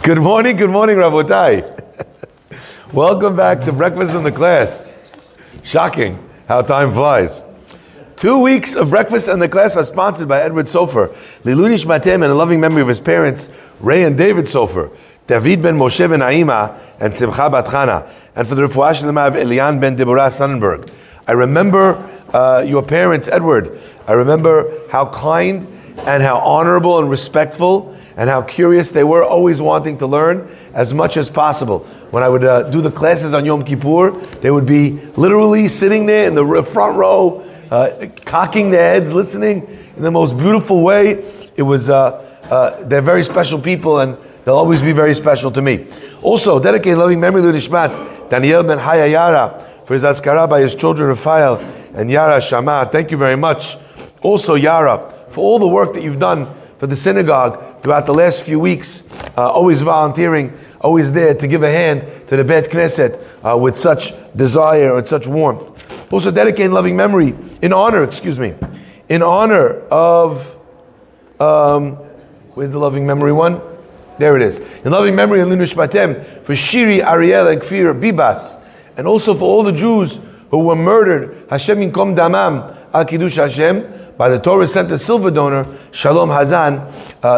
Good morning, Rabotai. Welcome back to Breakfast in the Class. Shocking how time flies. 2 weeks of Breakfast in the Class are sponsored by Edward Sofer, Lilui Nishmatem, and a loving memory of his parents, Ray and David Sofer, David ben Moshe ben Naima, and Simcha bat Chana, and for the Refuah Shlema of Elian ben Deborah Sonnenberg. I remember your parents, Edward. I remember how kind and how honorable and respectful and how curious they were, always wanting to learn as much as possible. When I would do the classes on Yom Kippur, they would be literally sitting there in the front row, cocking their heads, listening in the most beautiful way. It was, they're very special people, and they'll always be very special to me. Also, dedicated loving memory to Nishmat Daniel ben Haya Yara for his askara by his children Rafael and Yara Shama. Thank you very much. Also, Yara, for all the work that you've done for the synagogue throughout the last few weeks, always volunteering, always there to give a hand to the Bet Knesset with such desire and such warmth. Also dedicating loving memory, in honor of, where's the loving memory one? There it is. In loving memory of Linu Shmatem, for Shiri, Ariel, and Kfir Bibas, and also for all the Jews who were murdered, Hashem Yinkom Damam, Al Kiddush Hashem, by the Torah Center silver donor, Shalom Hazan.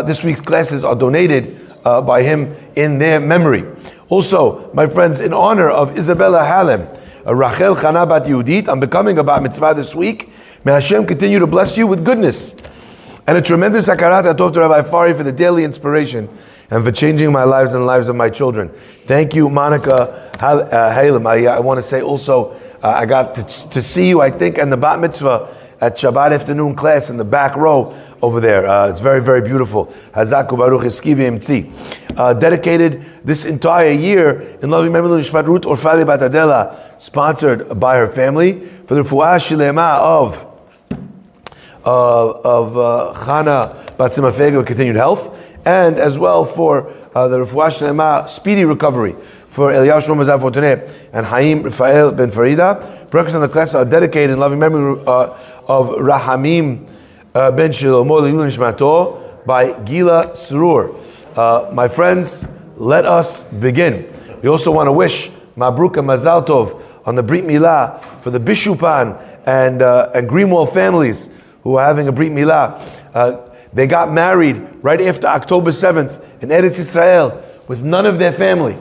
This week's classes are donated by him in their memory. Also, my friends, in honor of Isabella Halem, Rachel Chana Bat Yehudit, I'm becoming a Bat Mitzvah this week. May Hashem continue to bless you with goodness. And a tremendous hakarat atov to Rabbi Farhi for the daily inspiration and for changing my lives and the lives of my children. Thank you, Monica Halem. I want to say also, I got to see you, I think, in the Bat Mitzvah at Shabbat afternoon class in the back row over there. It's very, very beautiful. Chazak u'baruch eskivi emtzi. Dedicated this entire year in loving memory of Nishmat Ruth Orfali Bat Adela, sponsored by her family, for the Refuah Shlema of Chana Bat Simafega, continued health, and as well for the Refuah Shlema, speedy recovery, for Eliyahu Shlomo Fortuné and Haim Rafael ben Farida. Breakfast in the class are dedicated in loving memory of Rahamim ben Shlomo Lilui Nishmato by Gila Surur. My friends, let us begin. We also want to wish Mabruk and Mazal Tov on the Brit Milah for the Bishupan and Greenwald families who are having a Brit Milah. They got married right after October 7th in Eretz Yisrael with none of their family.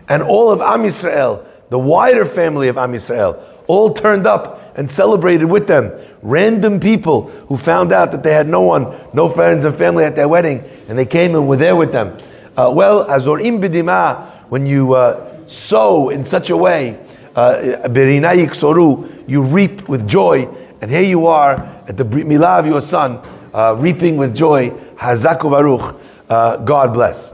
And all of Am Yisrael, the wider family of Am Yisrael, all turned up and celebrated with them. Random people who found out that they had no one, no friends and family at their wedding, and they came and were there with them. Azorim b'dima, when you sow in such a way, berina yiksoru, you reap with joy, and here you are at the Brit Milah of your son, reaping with joy. Chazak u'baruch, God bless.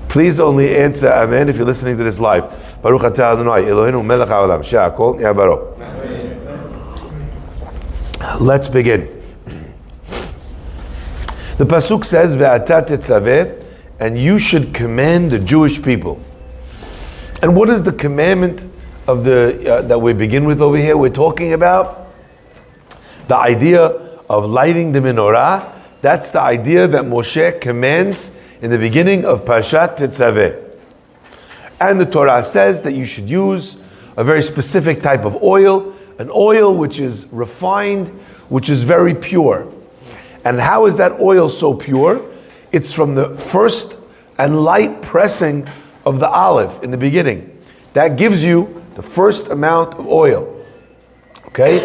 Please only answer Amen if you're listening to this live. Baruch atah Adonai Eloheinu melech haolam she'akol nהיה baro. Let's begin. The pasuk says, "Ve'ata tetzaveh," and you should command the Jewish people. And what is the commandment of the that we begin with over here? We're talking about the idea of lighting the menorah. That's the idea that Moshe commands in the beginning of Parashat Tetzaveh. And the Torah says that you should use a very specific type of oil, an oil which is refined, which is very pure. And how is that oil so pure? It's from the first and light pressing of the olive in the beginning. That gives you the first amount of oil. Okay?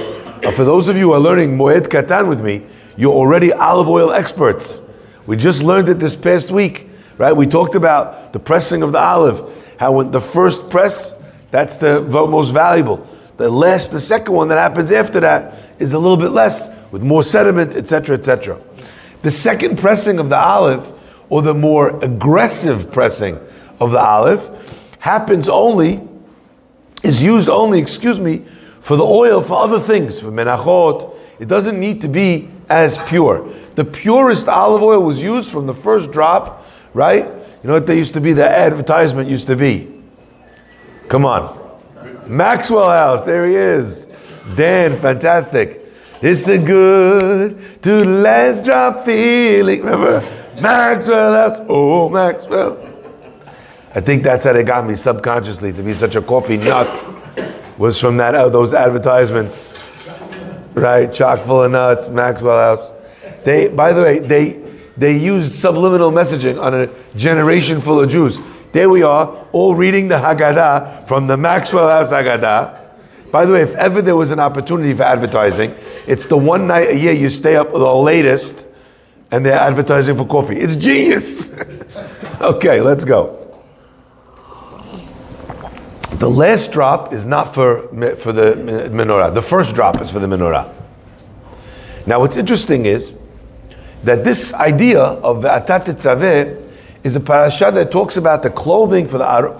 For those of you who are learning Moed Katan with me, you're already olive oil experts. We just learned it this past week, right? We talked about the pressing of the olive, how when the first press, that's the most valuable. The second one that happens after that is a little bit less, with more sediment, etc., etc. The second pressing of the olive, or the more aggressive pressing of the olive, is used only, for the oil for other things, for menachot. It doesn't need to be as pure. The purest olive oil was used from the first drop, right? You know what they used to be, the advertisement used to be? Come on. Maxwell House, there he is. Dan, fantastic. It's a good to the last drop feeling. Remember? Maxwell House, oh Maxwell. I think that's how they got me subconsciously to be such a coffee nut, was from those advertisements. Right, chock full of nuts, Maxwell House. By the way, they used subliminal messaging on a generation full of Jews. There we are, all reading the Haggadah from the Maxwell House Haggadah. By the way, if ever there was an opportunity for advertising, it's the one night a year you stay up with the latest and they're advertising for coffee. It's genius. Okay, let's go. The last drop is not for the menorah. The first drop is for the menorah. Now what's interesting is that this idea of Parashat Tetzaveh is a parasha that talks about the clothing for Aaron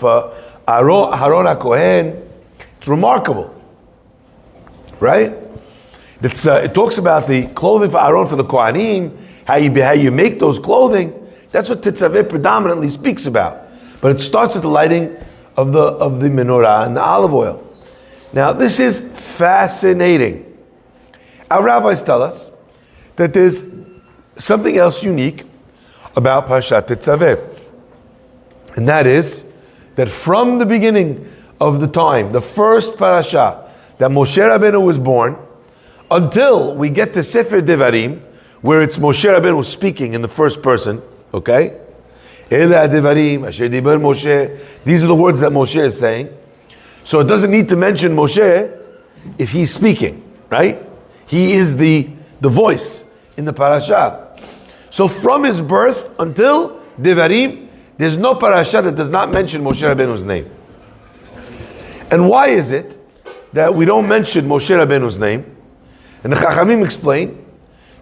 HaKohen. It's remarkable, right? It talks about the clothing for Aaron, for the Kohanim, how you make those clothing. That's what Tetzaveh predominantly speaks about. But it starts with the lighting of the menorah and the olive oil. Now this is fascinating. Our rabbis tell us that there's something else unique about Parashat Tetzaveh. And that is that from the beginning of the time, the first parasha that Moshe Rabbeinu was born, until we get to Sefer Devarim, where it's Moshe Rabbeinu speaking in the first person, okay? Ela Devarim, Asher Diber Moshe. These are the words that Moshe is saying. So it doesn't need to mention Moshe if he's speaking, right? He is the voice in the parasha. So from his birth until Devarim, there's no parasha that does not mention Moshe Rabbeinu's name. And why is it that we don't mention Moshe Rabbeinu's name? And the Chachamim explain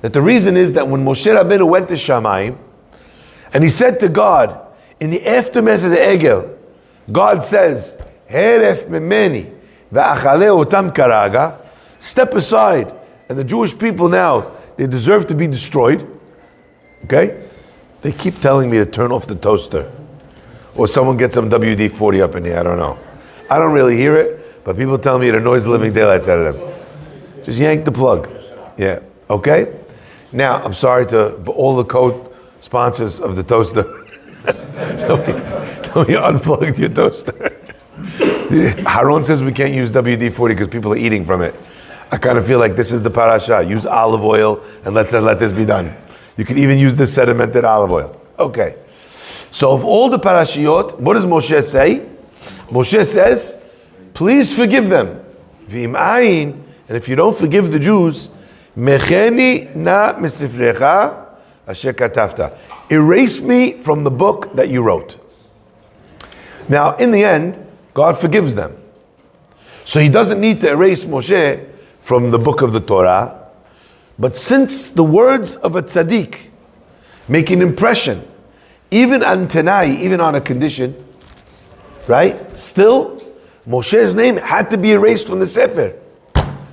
that the reason is that when Moshe Rabbeinu went to Shamayim, and he said to God, in the aftermath of the Egel, God says, Heref memeni va'achale otam karaga, step aside, and the Jewish people now, they deserve to be destroyed. Okay? They keep telling me to turn off the toaster. Or someone get some WD-40 up in here, I don't know. I don't really hear it, but people tell me it annoys the living daylights out of them. Just yank the plug. Yeah, okay? Now, I'm sorry to all the co-sponsors of the toaster. Tell me unplugged your toaster. Haron says we can't use WD-40 because people are eating from it. I kind of feel like this is the parasha. Use olive oil and let this be done. You can even use the sedimented olive oil. Okay. So of all the parashiyot, what does Moshe say? Moshe says, please forgive them. V'im ayin, and if you don't forgive the Jews, mecheni na misifrecha asher katafta. Erase me from the book that you wrote. Now, in the end, God forgives them. So he doesn't need to erase Moshe from the book of the Torah. But since the words of a tzaddik make an impression, even on Tanai, even on a condition, right? Still, Moshe's name had to be erased from the Sefer.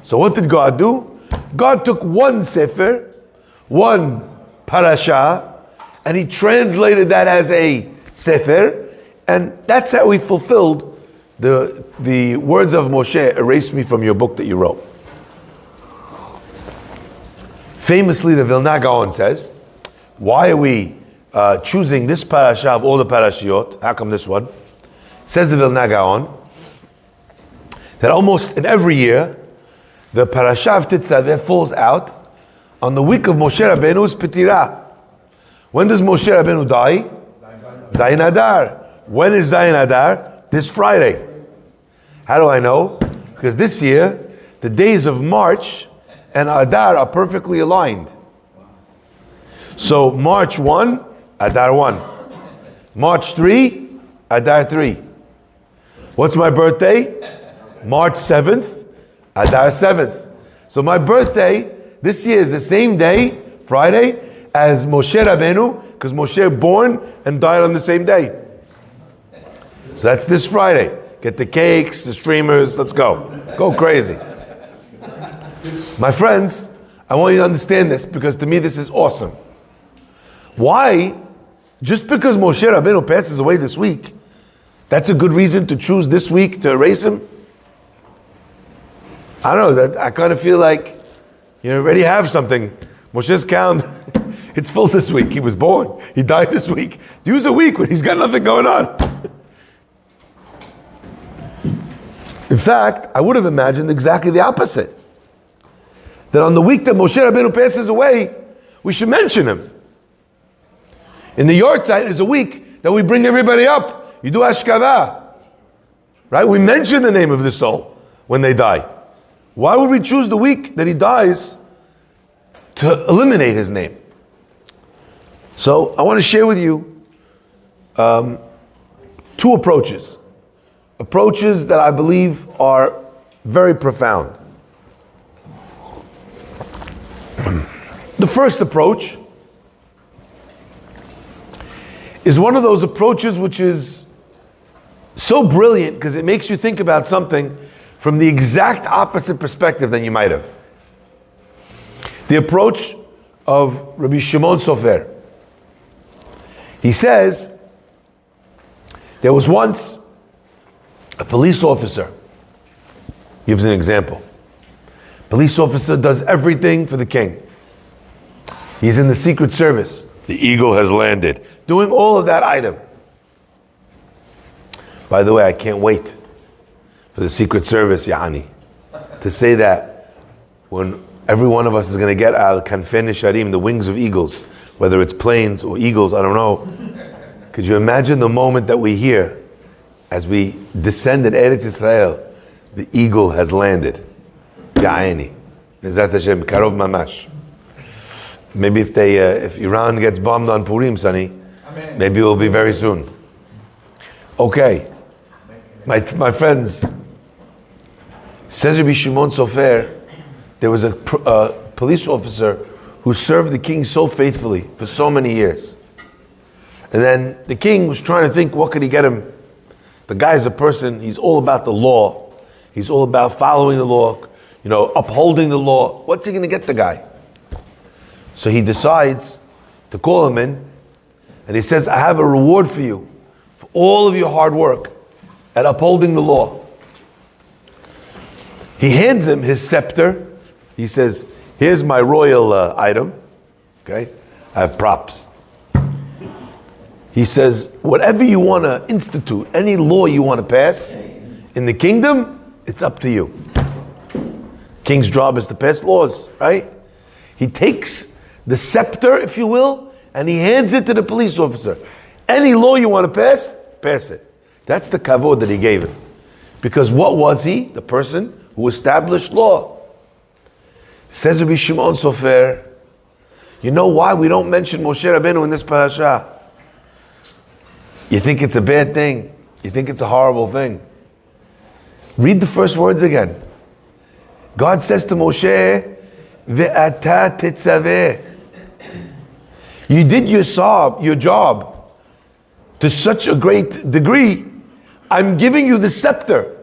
So what did God do? God took one Sefer, one parasha, and he translated that as a Sefer, and that's how he fulfilled the words of Moshe, erase me from your book that you wrote. Famously, the Vilna Gaon says, why are we choosing this parasha of all the parashiyot? How come this one? Says the Vilna Gaon, that almost in every year, the parasha of Tetzaveh falls out on the week of Moshe Rabbeinu's Petirah. When does Moshe Rabbeinu die? Zayin Adar. When is Zayin Adar? This Friday. How do I know? Because this year, the days of March and Adar are perfectly aligned. So March 1, Adar 1. March 3, Adar 3. What's my birthday? March 7th, Adar 7th. So my birthday this year is the same day, Friday, as Moshe Rabbeinu, because Moshe born and died on the same day. So that's this Friday. Get the cakes, the streamers, let's go. Go crazy. My friends, I want you to understand this because to me this is awesome. Why? Just because Moshe Rabbeinu passes away this week, that's a good reason to choose this week to erase him? I don't know, that I kind of feel like you already have something. Moshe's calendar, it's full this week. He was born, he died this week. Use a week when he's got nothing going on. In fact, I would have imagined exactly the opposite. That on the week that Moshe Rabbeinu passes away, we should mention him. In the Yortzeit is a week that we bring everybody up. You do Ashkava. Right? We mention the name of the soul when they die. Why would we choose the week that he dies to eliminate his name? So I want to share with you two approaches. Approaches that I believe are very profound. The first approach is one of those approaches which is so brilliant because it makes you think about something from the exact opposite perspective than you might have. The approach of Rabbi Shimon Sofer. He says, there was once a police officer. Gives an example. Police officer does everything for the king. He's in the Secret Service. The eagle has landed. Doing all of that item. By the way, I can't wait for the Secret Service, Ya'ani, to say that when every one of us is going to get al-kanfen sharim, the wings of eagles, whether it's planes or eagles, I don't know. Could you imagine the moment that we hear as we descend in Eretz Israel, the eagle has landed. Ya'ani. Nizat Hashem, Karov Mamash. Maybe if Iran gets bombed on Purim, Sonny, Amen. Maybe it will be very soon. Okay. My friends, says Rabbi Shimon Sofer, there was a police officer who served the king so faithfully for so many years. And then the king was trying to think, what could he get him? The guy's a person, he's all about the law. He's all about following the law, upholding the law. What's he going to get the guy? So he decides to call him in, and he says, I have a reward for you, for all of your hard work at upholding the law. He hands him his scepter. He says, here's my royal item. Okay? I have props. He says, whatever you want to institute, any law you want to pass in the kingdom, it's up to you. King's job is to pass laws, right? He takes the scepter, if you will, and he hands it to the police officer. Any law you want to pass it. That's the kavod that he gave him. Because what was he? The person who established law. Says Rabbi Shimon Sofer, you know why we don't mention Moshe Rabbeinu in this parasha? You think it's a bad thing. You think it's a horrible thing. Read the first words again. God says to Moshe, Ve'ata Tetzaveh. You did your job to such a great degree. I'm giving you the scepter.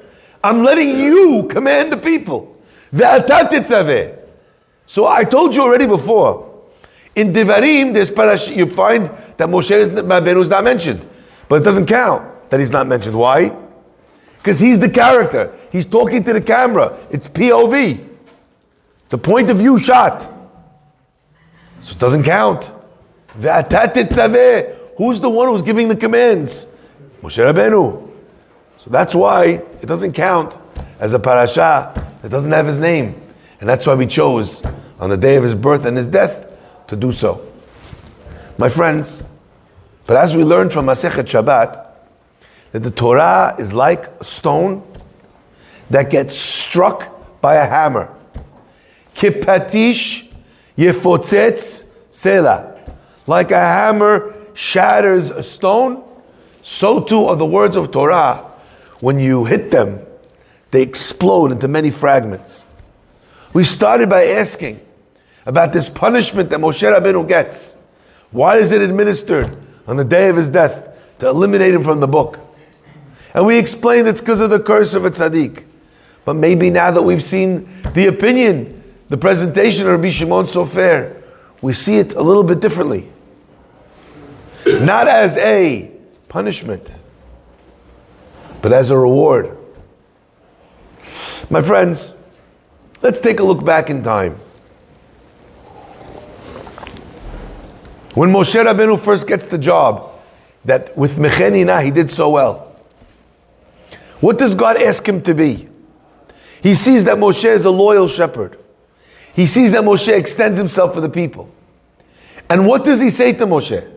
I'm letting you command the people. Ve'ata Tetzaveh. So I told you already before. In Devarim, there's parasha, you find that Moshe Rabbeinu is not mentioned. But it doesn't count that he's not mentioned. Why? Because he's the character. He's talking to the camera. It's POV. The point of view shot. So it doesn't count. Who's the one who's giving the commands? Moshe Rabbeinu. So that's why it doesn't count as a parasha. It doesn't have his name. And that's why we chose on the day of his birth and his death to do so. My friends, but as we learned from Masechet Shabbat, that the Torah is like a stone that gets struck by a hammer. Kipatish yefotzetz sela. Like a hammer shatters a stone, so too are the words of Torah. When you hit them, they explode into many fragments. We started by asking about this punishment that Moshe Rabbeinu gets. Why is it administered on the day of his death to eliminate him from the book? And we explained it's because of the curse of a tzaddik. But maybe now that we've seen the opinion, the presentation of Rabbi Shimon Sofer, we see it a little bit differently. Not as a punishment, but as a reward. My friends, let's take a look back in time. When Moshe Rabbeinu first gets the job, that with Mechenina he did so well. What does God ask him to be? He sees that Moshe is a loyal shepherd. He sees that Moshe extends himself for the people. And what does he say to Moshe?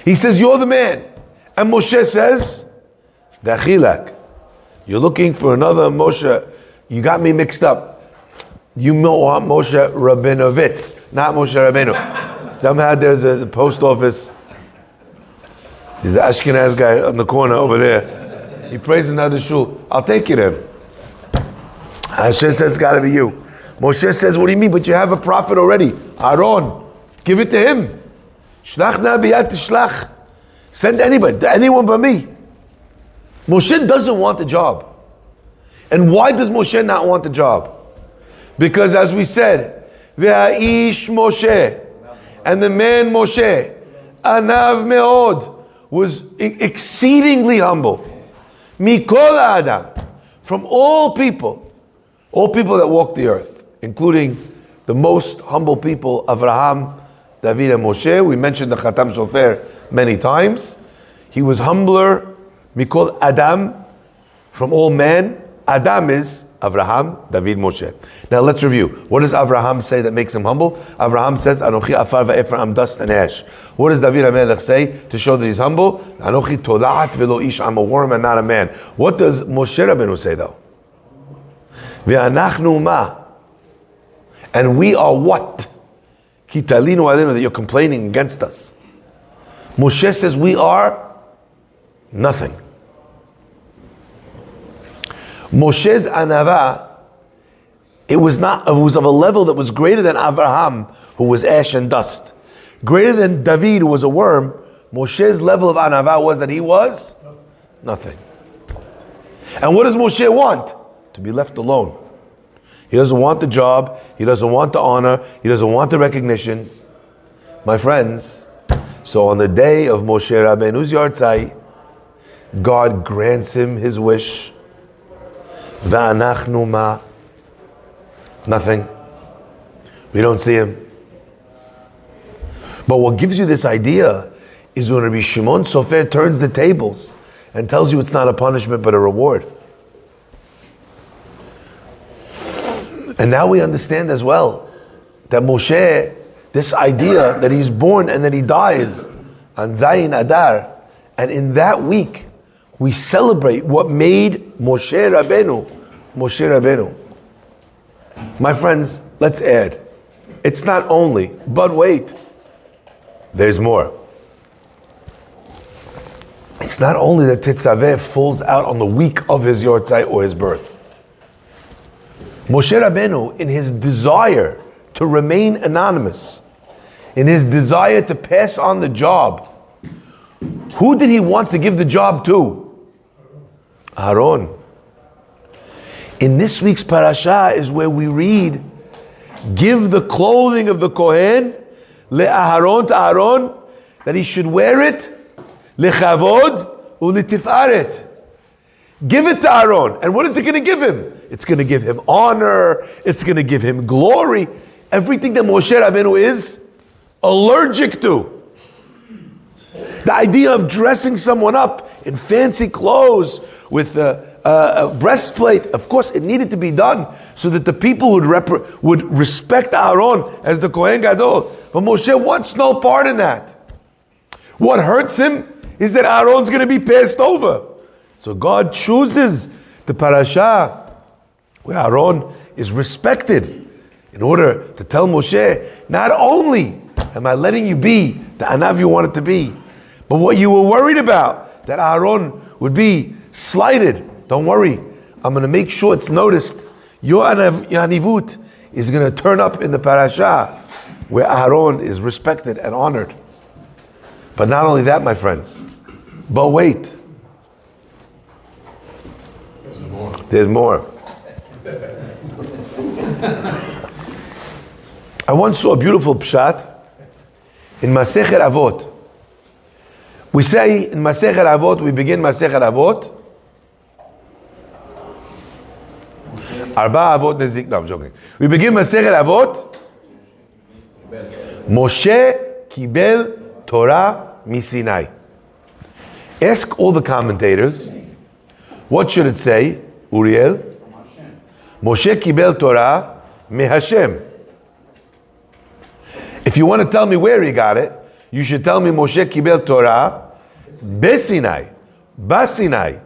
He says, you're the man. And Moshe says, Dachilak, you're looking for another Moshe. You got me mixed up. You want Moshe Rabbeinu, not Moshe Rabbeinu. Somehow there's a post office. There's an Ashkenaz guy on the corner over there. He prays another shul. I'll take you to him. Hashem says it's got to be you. Moshe says, what do you mean? But you have a prophet already. Aaron. Give it to him. Shlach na biyat tishlach. Send anybody, anyone but me. Moshe doesn't want the job. And why does Moshe not want the job? Because as we said, Ve'aish Moshe, and the man Moshe, Anav Me'od, was exceedingly humble. Mikol Adam, from all people that walk the earth, including the most humble people, Avraham, David, and Moshe. We mentioned the Khatam Sofer many times. He was humbler, Mikol Adam, from all men. Adam is Avraham, David, Moshe. Now let's review. What does Avraham say that makes him humble? Avraham says, Anochi afar va'efra, I'm dust and ash. What does David HaMelech say to show that he's humble? Anochi tola'at velo ish, I'm a worm and not a man. What does Moshe Rabbeinu say though? Ve'anachnu ma. And we are what? Kitalinu alinu, that you're complaining against us. Moshe says we are nothing. Moshe's anava, it was of a level that was greater than Avraham, who was ash and dust. Greater than David, who was a worm. Moshe's level of anava was that he was nothing. And what does Moshe want? To be left alone. He doesn't want the job. He doesn't want the honor. He doesn't want the recognition. My friends, so on the day of Moshe Rabbeinu's Yartzai, God grants him his wish. Va'anachnu ma. Nothing. We don't see him. But what gives you this idea is when Rabbi Shimon Sofer turns the tables and tells you it's not a punishment but a reward. And now we understand as well that Moshe, this idea that he's born and that he dies on Zayin Adar, and in that week we celebrate what made Moshe Rabbeinu, Moshe Rabbeinu. My friends, let's add, it's not only, but wait, there's more. It's not only that Tetzaveh falls out on the week of his Yortzai or his birth. Moshe Rabbeinu, in his desire to remain anonymous, in his desire to pass on the job, who did he want to give the job to? Aaron. In this week's parasha is where we read, give the clothing of the Kohen le'Aharon, to Aaron, that he should wear it, lechavod u'letifaret. Give it to Aaron. And what is it going to give him? It's going to give him honor. It's going to give him glory. Everything that Moshe Rabbeinu is allergic to. The idea of dressing someone up in fancy clothes with a breastplate, of course it needed to be done so that the people would respect Aaron as the Kohen Gadol. But Moshe wants no part in that. What hurts him is that Aaron's going to be passed over. So God chooses the parasha where Aaron is respected in order to tell Moshe, not only am I letting you be the anav you wanted to be, but what you were worried about, that Aaron would be slighted, don't worry, I'm going to make sure it's noticed. Your anivut is going to turn up in the parasha where Aaron is respected and honored. But not only that, my friends, but wait. There's more. I once saw a beautiful pshat in Masechet Avot. We say in Masechet Avot, we begin Masechet Avot. Arba Avot Nezik. No, I'm joking. We begin Masechet Avot. Moshe Kibel Torah Misinai. Ask all the commentators, what should it say, Uriel? Moshe kibel Torah me Hashem. If you want to tell me where he got it, you should tell me Moshe kibel Torah beSinai, baSinai,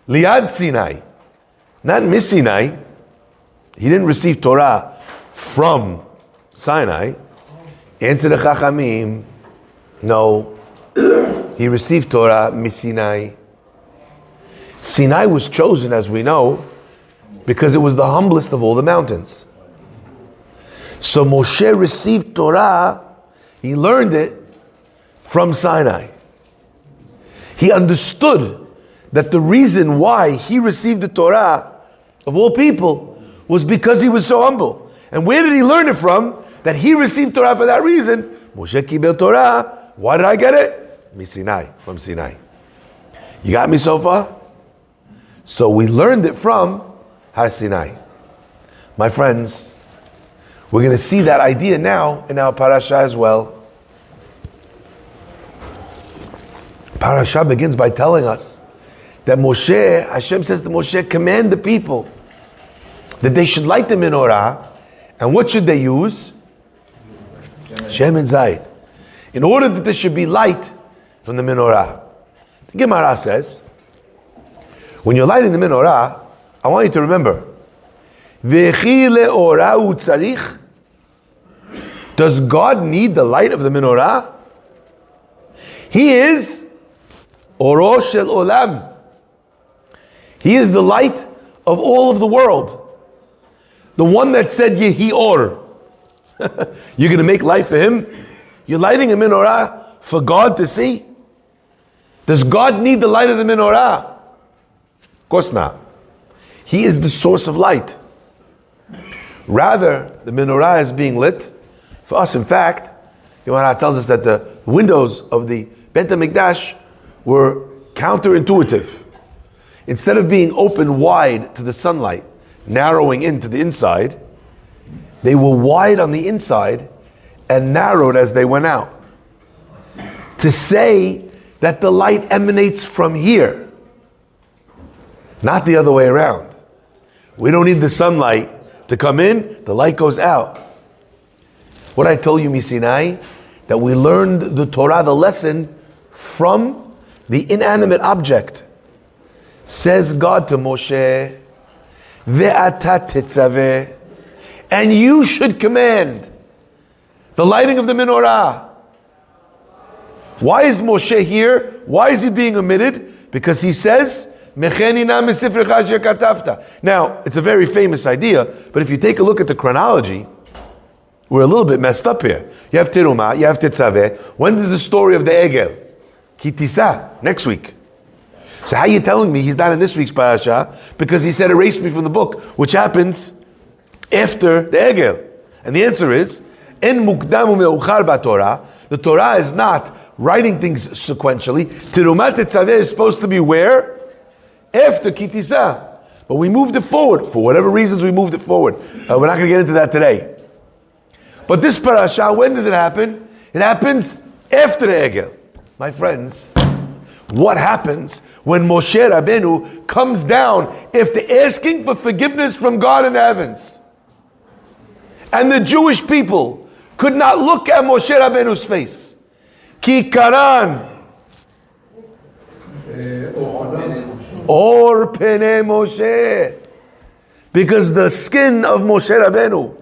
liad Sinai, not miSinai. He didn't receive Torah from Sinai. Answer the Chachamim, no. He received Torah miSinai. Sinai was chosen, as we know, because it was the humblest of all the mountains. So Moshe received Torah, he learned it from Sinai. He understood that the reason why he received the Torah of all people was because he was so humble. And where did he learn it from? That he received Torah for that reason. Moshe kibel Torah. Why did I get it? Sinai, from Sinai. You got me so far? So we learned it from Har Sinai. My friends, we're going to see that idea now in our parasha as well. Parasha begins by telling us that Moshe, Hashem says to Moshe, command the people that they should light the menorah. And what should they use? Shem and Zayit. In order that there should be light from the menorah. The Gemara says, when you're lighting the menorah, I want you to remember, V'chi le'orah tzarich. Does God need the light of the menorah? He is Oro shel Olam. He is the light of all of the world. The one that said Yehi Or. You're going to make light for him? You're lighting a menorah for God to see? Does God need the light of the menorah? Of course not. He is the source of light. Rather, the menorah is being lit for us. In fact, Gemara tells us that the windows of the Beit HaMikdash were counterintuitive. Instead of being open wide to the sunlight, narrowing into the inside, they were wide on the inside and narrowed as they went out. To say that the light emanates from here, not the other way around. We don't need the sunlight to come in, the light goes out. What I told you, miSinai, that we learned the Torah, the lesson, from the inanimate object. Says God to Moshe, Ve'ata Tetzaveh, and you should command the lighting of the menorah. Why is Moshe here? Why is he being omitted? Because he says, Mecheni na misifrecha asher katafta. Now, it's a very famous idea, but if you take a look at the chronology, we're a little bit messed up here. You have Terumah, you have Tetzaveh. When is the story of the Egel? Kitisa, next week. So how are you telling me he's not in this week's parasha? Because he said, erase me from the book, which happens after the Egel. And the answer is, En mukdam u'meuchar b'Torah. The Torah is not writing things sequentially. Terumah Tetzaveh is supposed to be where? After Kitisa. But we moved it forward. For whatever reasons, we moved it forward. We're not going to get into that today. But this parasha, when does it happen? It happens after the Egel. My friends, what happens when Moshe Rabbeinu comes down after asking for forgiveness from God in the heavens? And the Jewish people could not look at Moshe Rabbeinu's face. Ki karan or pene Moshe. Because the skin of Moshe Rabbeinu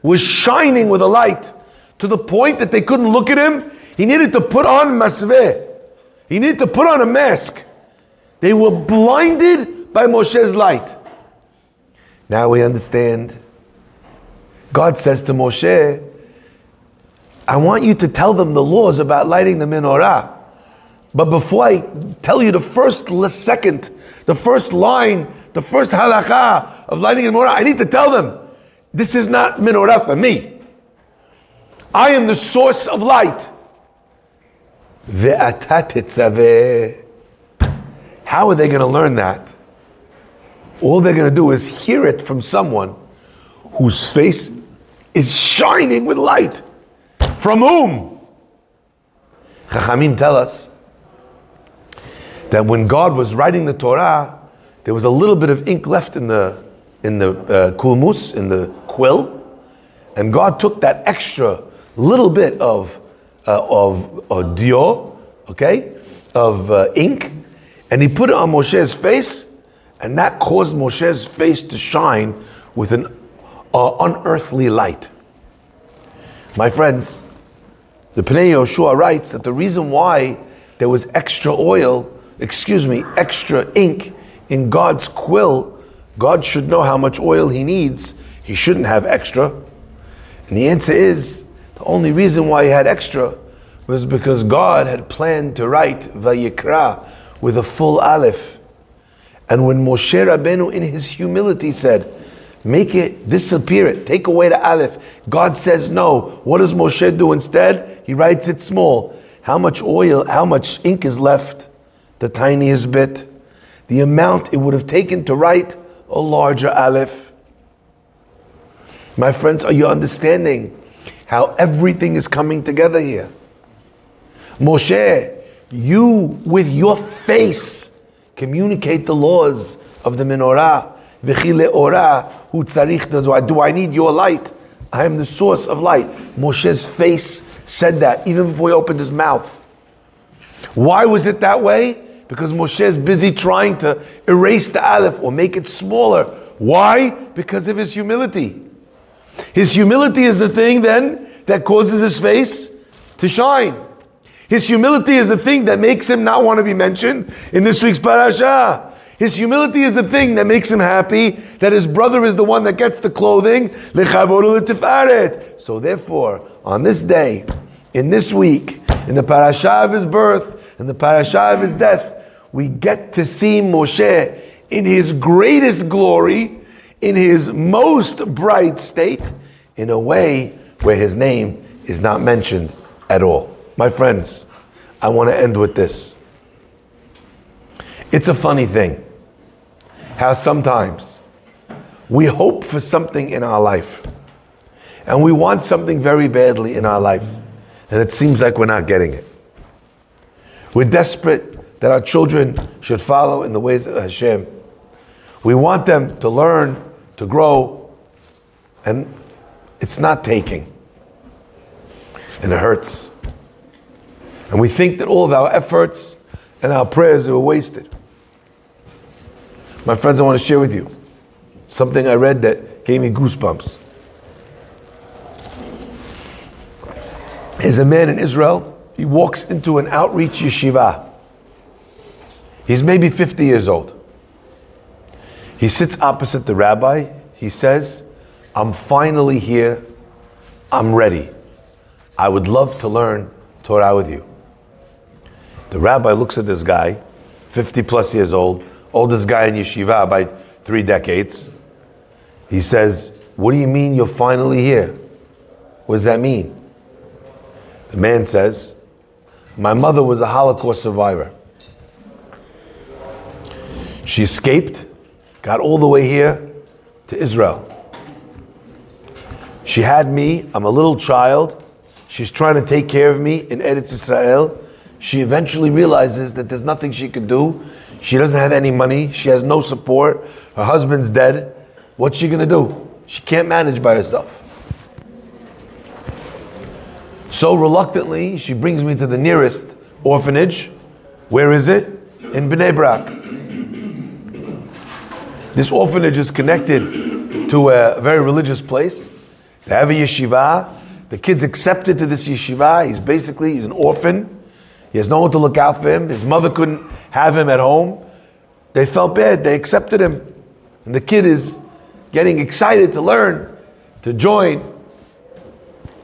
was shining with a light to the point that they couldn't look at him. He needed to put on masveh. He needed to put on a mask. They were blinded by Moshe's light. Now we understand. God says to Moshe, I want you to tell them the laws about lighting the menorah. But before I tell you the first second, the first line, the first halakha of lighting the menorah, I need to tell them, this is not menorah for me. I am the source of light. Ve'ata tetzaveh. How are they going to learn that? All they're going to do is hear it from someone whose face is shining with light. From whom? Chachamim tell us that when God was writing the Torah, there was a little bit of ink left in the kulmus, in the quill, and God took that extra little bit of dior, okay, of ink, and he put it on Moshe's face, and that caused Moshe's face to shine with an unearthly light. My friends, the Pnei Yoshua writes that the reason why there was extra ink in God's quill, God should know how much oil he needs. He shouldn't have extra. And the answer is, the only reason why he had extra was because God had planned to write Vayikra with a full aleph. And when Moshe Rabbeinu in his humility said, make it, disappear it, take away the aleph, God says no. What does Moshe do instead? He writes it small. How much ink is left? The tiniest bit. The amount it would have taken to write a larger aleph. My friends, are you understanding how everything is coming together here? Moshe, you with your face communicate the laws of the menorah. Do I need your light? I am the source of light. Moshe's face said that even before he opened his mouth. Why was it that way? Because Moshe is busy trying to erase the aleph or make it smaller. Why? Because of his humility. His humility is the thing then that causes his face to shine. His humility is the thing that makes him not want to be mentioned in this week's parasha. His humility is the thing that makes him happy that his brother is the one that gets the clothing. So therefore, on this day, in this week, in the parasha of his birth, in the parasha of his death, we get to see Moshe in his greatest glory, in his most bright state, in a way where his name is not mentioned at all. My friends, I want to end with this. It's a funny thing how sometimes we hope for something in our life and we want something very badly in our life, and it seems like we're not getting it. We're desperate that our children should follow in the ways of Hashem. We want them to learn, to grow, and it's not taking. And it hurts. And we think that all of our efforts and our prayers are wasted. My friends, I want to share with you something I read that gave me goosebumps. There's a man in Israel, he walks into an outreach yeshiva. He's maybe 50 years old. He sits opposite the rabbi. He says, I'm finally here. I'm ready. I would love to learn Torah with you. The rabbi looks at this guy, 50 plus years old, oldest guy in yeshiva by 3 decades. He says, what do you mean you're finally here? What does that mean? The man says, my mother was a Holocaust survivor. She escaped, got all the way here to Israel. She had me, I'm a little child. She's trying to take care of me in Eretz Israel. She eventually realizes that there's nothing she can do. She doesn't have any money. She has no support. Her husband's dead. What's she going to do? She can't manage by herself. So reluctantly, she brings me to the nearest orphanage. Where is it? In Bnei Brak. This orphanage is connected to a very religious place. They have a yeshiva. The kid's accepted to this yeshiva. He's an orphan. He has no one to look out for him. His mother couldn't have him at home. They felt bad. They accepted him. And the kid is getting excited to learn, to join.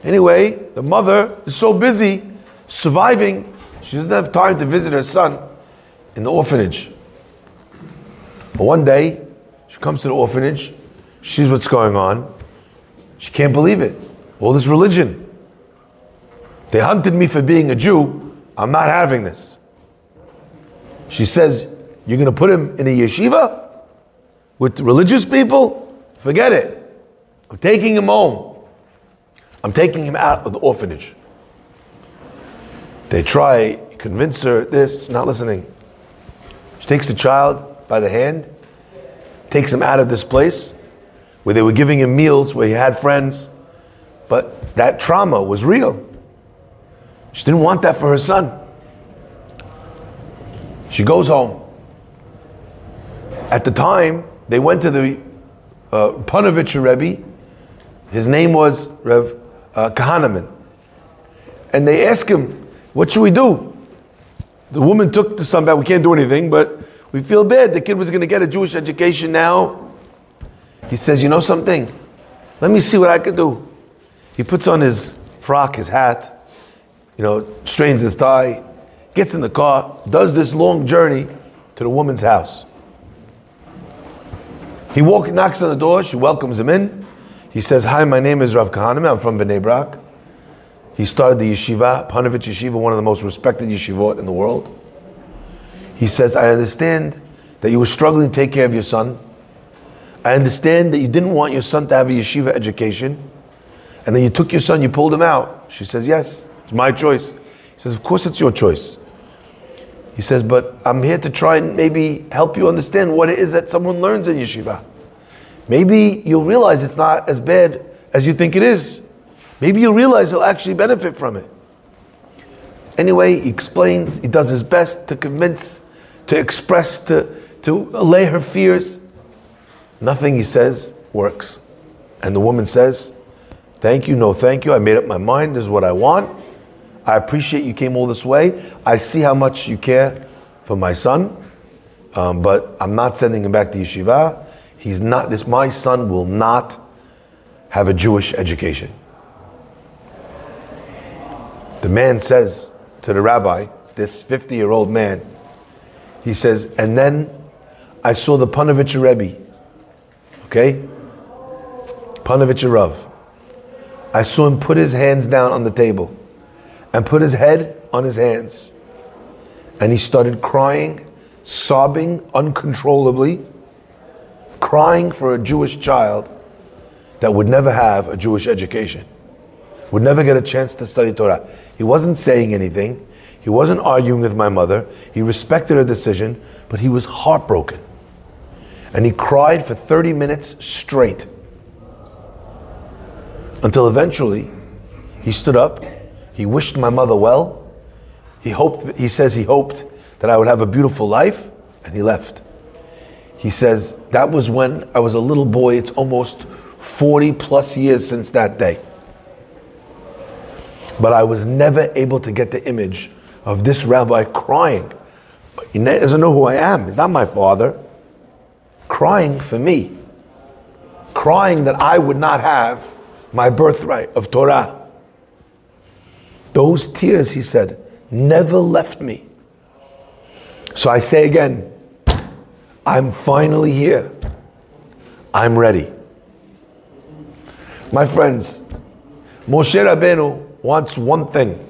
Anyway, the mother is so busy surviving, she doesn't have time to visit her son in the orphanage. But one day, she comes to the orphanage, she sees what's going on. She can't believe it. All this religion. They hunted me for being a Jew. I'm not having this. She says, you're going to put him in a yeshiva with religious people? Forget it. I'm taking him home. I'm taking him out of the orphanage. They try, convince her, not listening. She takes the child by the hand, takes him out of this place, where they were giving him meals, where he had friends. But that trauma was real. She didn't want that for her son. She goes home. At the time, they went to the Panovich Rebbe. His name was Rev Kahneman. And they asked him, what should we do? The woman took the son back. We can't do anything, but we feel bad. The kid was going to get a Jewish education now. He says, you know something? Let me see what I can do. He puts on his frock, his hat, straightens his tie, gets in the car, does this long journey to the woman's house. He knocks on the door, she welcomes him in. He says, hi, my name is Rav Kahneman, I'm from Bnei Brak. He started the yeshiva, Panovich Yeshiva, one of the most respected yeshivot in the world. He says, I understand that you were struggling to take care of your son. I understand that you didn't want your son to have a yeshiva education. And then you took your son, you pulled him out. She says, yes, it's my choice. He says, of course it's your choice. He says, but I'm here to try and maybe help you understand what it is that someone learns in yeshiva. Maybe you'll realize it's not as bad as you think it is. Maybe you'll realize he'll actually benefit from it. Anyway, he explains, he does his best to convince, to express, to allay her fears. Nothing he says works. And the woman says, thank you, no thank you, I made up my mind, this is what I want. I appreciate you came all this way. I see how much you care for my son, but I'm not sending him back to yeshiva. My son will not have a Jewish education. The man says to the rabbi, this 50-year-old man, he says, and then I saw the Panovich Rebbe, okay? Panovich Rav. I saw him put his hands down on the table and put his head on his hands. And he started crying, sobbing uncontrollably, crying for a Jewish child that would never have a Jewish education, would never get a chance to study Torah. He wasn't saying anything. He wasn't arguing with my mother. He respected her decision, but he was heartbroken. And he cried for 30 minutes straight. Until eventually, he stood up. He wished my mother well. He says he hoped that I would have a beautiful life, and he left. He says, that was when I was a little boy. It's almost 40 plus years since that day. But I was never able to get the image of this rabbi crying. He doesn't know who I am. He's not my father. Crying for me. Crying that I would not have my birthright of Torah. Those tears, he said, never left me. So I say again, I'm finally here. I'm ready. My friends, Moshe Rabbeinu wants one thing.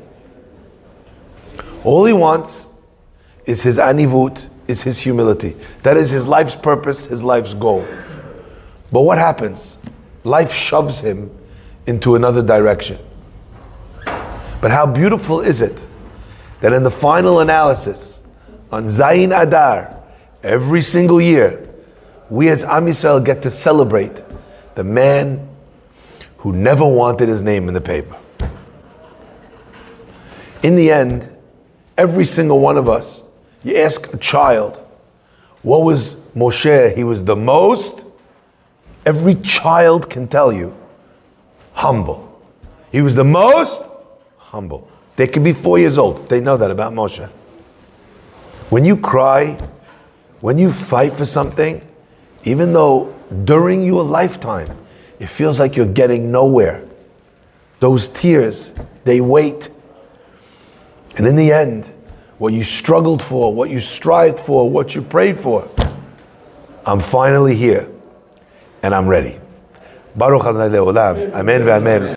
All he wants is his anivut, is his humility. That is his life's purpose, his life's goal. But what happens? Life shoves him into another direction. But how beautiful is it that in the final analysis, on Zayin Adar, every single year, we as Am Yisrael get to celebrate the man who never wanted his name in the paper. In the end, every single one of us, you ask a child, what was Moshe? He was the most. Every child can tell you, humble. He was the most humble. They could be 4 years old. They know that about Moshe. When you cry, when you fight for something, even though during your lifetime, it feels like you're getting nowhere, those tears, they wait. And in the end, what you struggled for, what you strived for, what you prayed for, I'm finally here, and I'm ready. Baruch Adonai Le'olam. Amen ve'amen.